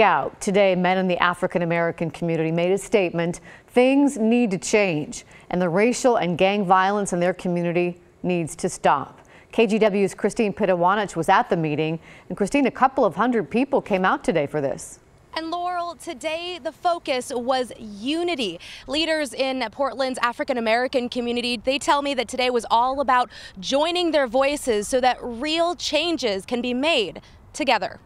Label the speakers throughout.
Speaker 1: Out today, men in the African American community made a statement. Things need to change, and the racial and gang violence in their community needs to stop. KGW's Christine Pitawanich was at the meeting, and Christine, a couple of hundred people came out today for this.
Speaker 2: And Laurel, today the focus was unity. Leaders in Portland's African American community, they tell me that today was all about joining their voices so that real changes can be made together.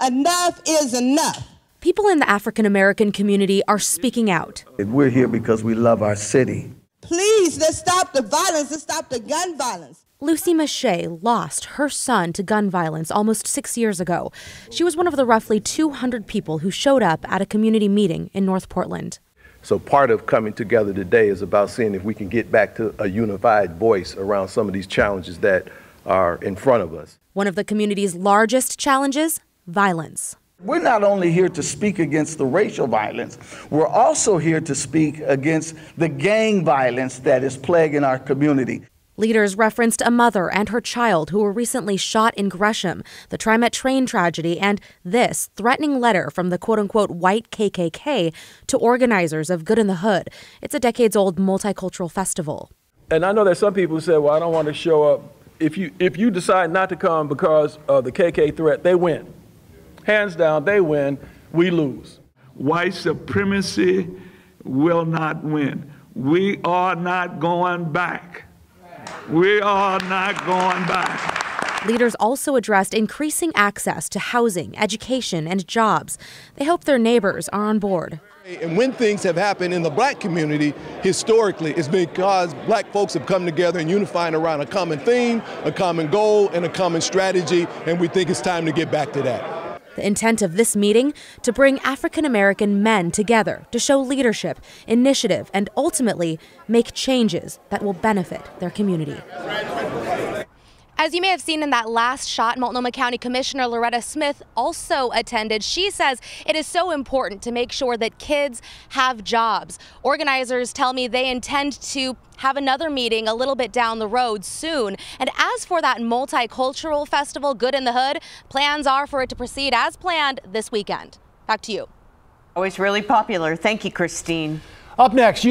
Speaker 3: Enough is enough.
Speaker 2: People in the African American community are speaking out.
Speaker 4: We're here because we love our city.
Speaker 3: Please, let's stop the violence, let's stop the gun violence.
Speaker 2: Lucy Mache lost her son to gun violence almost 6 years ago. She was one of the roughly 200 people who showed up at a community meeting in North Portland.
Speaker 4: So part of coming together today is about seeing if we can get back to a unified voice around some of these challenges that are in front of us.
Speaker 2: One of the community's largest challenges: violence.
Speaker 5: We're not only here to speak against the racial violence, we're also here to speak against the gang violence that is plaguing our community.
Speaker 2: Leaders referenced a mother and her child who were recently shot in Gresham, the TriMet train tragedy, and this threatening letter from the quote-unquote white KKK to organizers of Good in the Hood. It's a decades-old multicultural festival.
Speaker 6: And I know that some people say, well, I don't want to show up. If you decide not to come because of the KK threat, they win. Hands down, they win, we lose.
Speaker 7: White supremacy will not win. We are not going back. We are not going back.
Speaker 2: Leaders also addressed increasing access to housing, education, and jobs. They hope their neighbors are on board.
Speaker 8: And when things have happened in the black community, historically, it's because black folks have come together and unified around a common theme, a common goal, and a common strategy, and we think it's time to get back to that.
Speaker 2: The intent of this meeting: to bring African American men together to show leadership, initiative, and ultimately make changes that will benefit their community. As you may have seen in that last shot, Multnomah County Commissioner Loretta Smith also attended. She says it is so important to make sure that kids have jobs. Organizers tell me they intend to have another meeting a little bit down the road soon. And as for that multicultural festival, Good in the Hood, plans are for it to proceed as planned this weekend. Back to you.
Speaker 9: Always really popular. Thank you, Christine.
Speaker 10: Up next,